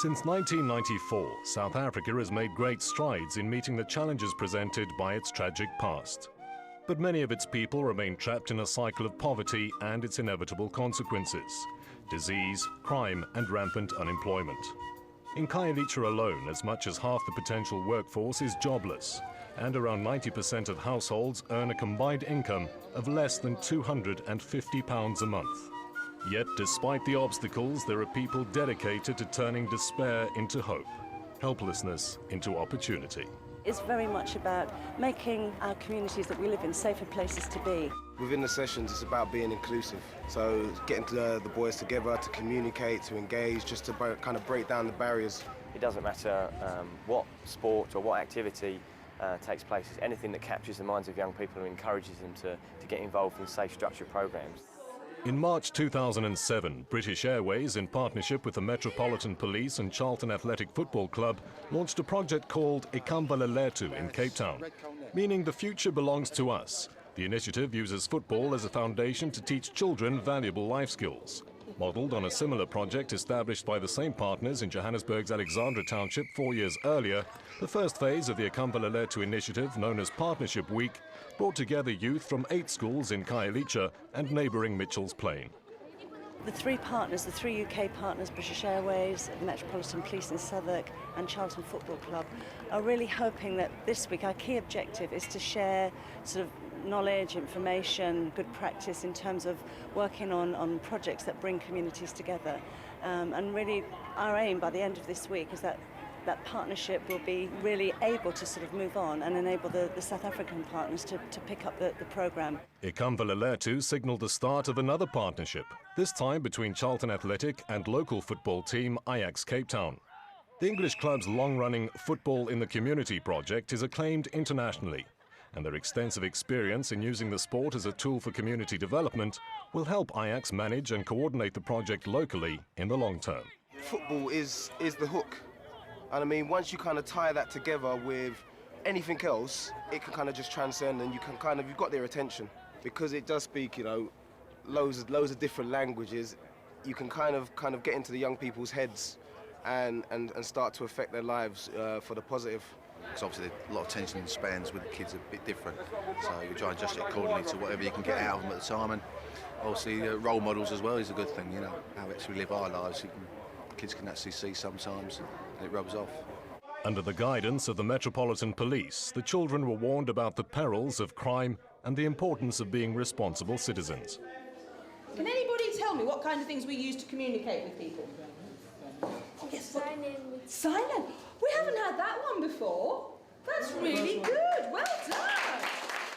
Since 1994, South Africa has made great strides in meeting the challenges presented by its tragic past. But many of its people remain trapped in a cycle of poverty and its inevitable consequences: disease, crime and rampant unemployment. In Khayelitsha alone, as much as half the potential workforce is jobless, and around 90% of households earn a combined income of less than £250 a month. Yet, despite the obstacles, there are people dedicated to turning despair into hope, helplessness into opportunity. It's very much about making our communities that we live in safer places to be. Within the sessions, it's about being inclusive. So getting the boys together to communicate, to engage, just to kind of break down the barriers. It doesn't matter what sport or what activity takes place. It's anything that captures the minds of young people and encourages them to get involved in safe, structured programs. In March 2007, British Airways, in partnership with the Metropolitan Police and Charlton Athletic Football Club, launched a project called Ikamua Lelethu in Cape Town, meaning the future belongs to us. The initiative uses football as a foundation to teach children valuable life skills. Modelled on a similar project established by the same partners in Johannesburg's Alexandra Township 4 years earlier, the first phase of the Ikamua Lelethu initiative, known as Partnership Week, brought together youth from 8 schools in Khayelitsha and neighbouring Mitchell's Plain. The three partners, the three UK partners, British Airways, Metropolitan Police in Southwark and Charlton Football Club, are really hoping that this week our key objective is to share sort of knowledge, information, good practice in terms of working on projects that bring communities together. And really our aim by the end of this week is that partnership will be really able to sort of move on and enable the South African partners to pick up the programme. Ikamua Lelethu signalled the start of another partnership, this time between Charlton Athletic and local football team Ajax Cape Town. The English club's long-running Football in the Community project is acclaimed internationally, and their extensive experience in using the sport as a tool for community development will help Ajax manage and coordinate the project locally in the long term. Football is the hook. And I mean, once you kind of tie that together with anything else, it can kind of just transcend, and you've got their attention. Because it does speak, loads of different languages, you can kind of get into the young people's heads and start to affect their lives for the positive. Because obviously a lot of attention spans with the kids are a bit different, so you try and adjust it accordingly to whatever you can get out of them at the time. And obviously role models as well is a good thing, how we actually live our lives. Kids can actually see sometimes, and it rubs off. Under the guidance of the Metropolitan Police, the children were warned about the perils of crime and the importance of being responsible citizens. Can anybody tell me what kind of things we use to communicate with people? Yes, Sign-in. Sign-in? We haven't had that one before. That's really good. Well done.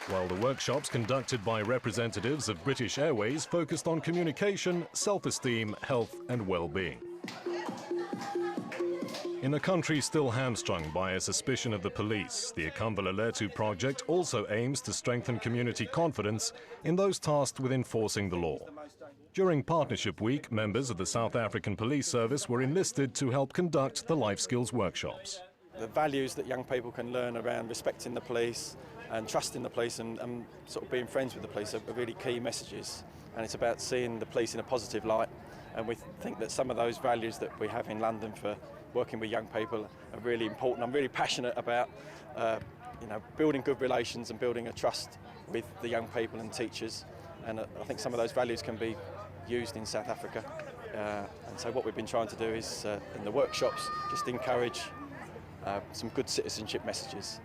While the workshops conducted by representatives of British Airways focused on communication, self-esteem, health and well-being. In a country still hamstrung by a suspicion of the police, the Ikamua Lelethu project also aims to strengthen community confidence in those tasked with enforcing the law. During Partnership Week, members of the South African Police Service were enlisted to help conduct the life skills workshops. The values that young people can learn around respecting the police and trusting the police and sort of being friends with the police are really key messages. And it's about seeing the police in a positive light. And we think that some of those values that we have in London for working with young people are really important. I'm really passionate about building good relations and building a trust with the young people and teachers. And I think some of those values can be used in South Africa. And so what we've been trying to do is, in the workshops, just encourage some good citizenship messages.